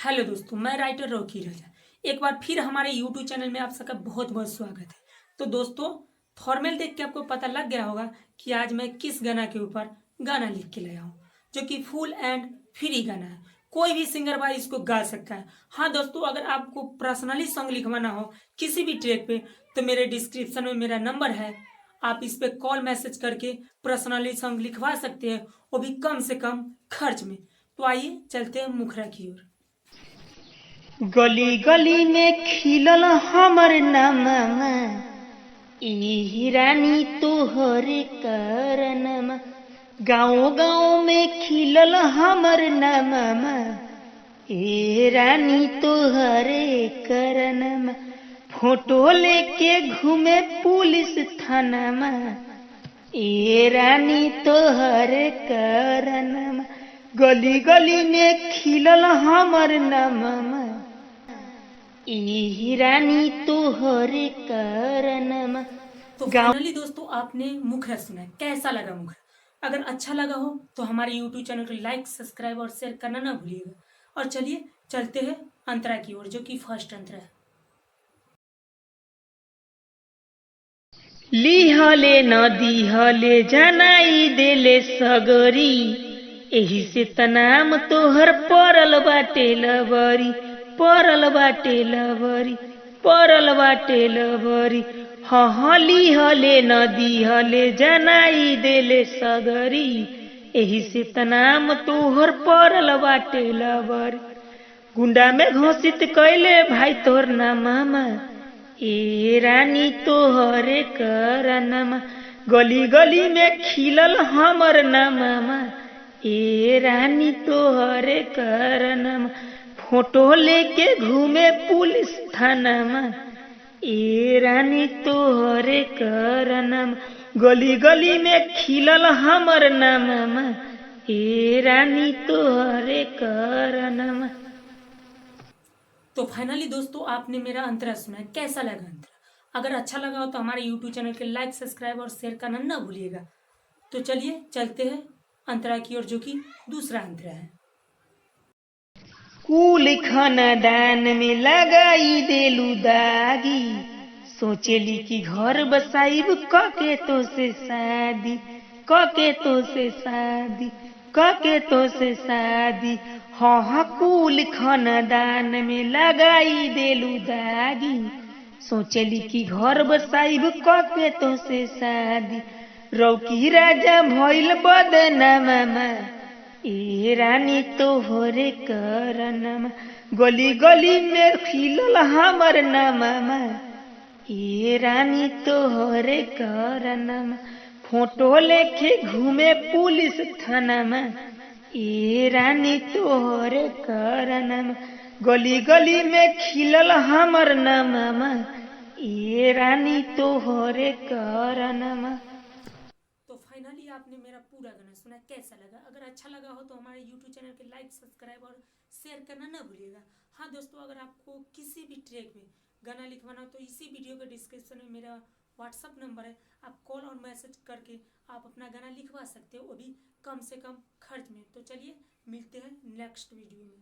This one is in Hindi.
हेलो दोस्तों, मैं राइटर रॉकी राजा एक बार फिर हमारे यूट्यूब चैनल में आप सबका बहुत बहुत स्वागत है। तो दोस्तों, थंबनेल देख के आपको पता लग गया होगा कि आज मैं किस गाना के ऊपर गाना लिख के लाया हूँ, जो कि फुल एंड फ्री गाना है। कोई भी सिंगर भाई इसको गा सकता है। हाँ दोस्तों, अगर आपको पर्सनली सॉन्ग लिखवाना हो किसी भी ट्रैक पे, तो मेरे डिस्क्रिप्शन में मेरा नंबर है। आप इस पे कॉल मैसेज करके पर्सनली सॉन्ग लिखवा सकते हैं, वो भी कम से कम खर्च में। तो आइए चलते हैं मुखरा की ओर। गली गली में खिलल हमर नामा, ई रानी तोहर करनमा। गाँव गाँव में खिलल हमर नामा, ए रानी तोहर करनमा। फोटो लेके घूमे पुलिस थानामा, ए रानी तोहर करनमा। गली गली में खिलल हमर नामा, ई रानी तोहर करनमा। तो फाइनली दोस्तों, आपने मुखरा सुना है। कैसा लगा मुखरा? अगर अच्छा लगा हो तो हमारे यूट्यूब चैनल को लाइक, सब्सक्राइब और शेयर करना ना भूलिएगा। और चलिए चलते हैं अंतरा की ओर, जो कि फर्स्ट अंतरा है। लिहले नदी हले जनाई देले सगरी, एही से तनाम तोहर परल बाटे लबरी, परल बाटे लबरी, परल बाटे लबरी। हली हले नदी हले जनाई देले सगरी, एही से तनाम तोहर परल बाटे लबरी। गुंडा में घोषित कैले भाई तोहर नामा, ए रानी तोहरे करनमा। गली गली में खिलल हमर नामा, ए रानी तोहरे करनमा। फोटो लेके घूमे पुलिस थानामा, ए रानी तोहरे करनमा। गली गली में खिलल हमर नामा, ए रानी तोहरे करनमा। तो फाइनली दोस्तों, आपने मेरा अंतरा सुना है। कैसा लगा अंतरा? अगर अच्छा लगा हो तो हमारे यूट्यूब चैनल के लाइक, सब्सक्राइब और शेयर करना ना भूलिएगा। तो चलिए चलते हैं अंतरा की ओर, जो कि दूसरा अंतरा है। कुल खानदान में लगाई देलू दागी, सोचेली कि घर बसाइब कके तो से शादी, कके तो से शादी, कके तो से शादी। हाँ कुल खानदान में लगाई देलू दागी, सोचेली कि घर बसाइब कके तो से शादी। रौकी राजा भइल बदनामा, ए रानी तोहरे करनमा। गली गली में खिलल हमर नामा, ए रानी तोहरे करनमा। फोटो लेके घूमे पुलिस थानामा, ए रानी तोहरे करनमा। गली गली में खिलल हमर नामा, ए रानी तोहरे करनमा। तो फाइनली आपने मेरा पूरा गाना सुना। कैसा लगा? अगर अच्छा लगा हो तो हमारे यूट्यूब चैनल के लाइक, सब्सक्राइब और शेयर करना ना भूलिएगा। हाँ दोस्तों, अगर आपको किसी भी ट्रैक में गाना लिखवाना हो तो इसी वीडियो के डिस्क्रिप्शन में मेरा व्हाट्सअप नंबर है। आप कॉल और मैसेज करके आप अपना गाना लिखवा सकते हो, वो भी कम से कम खर्च में। तो चलिए मिलते हैं नेक्स्ट वीडियो में।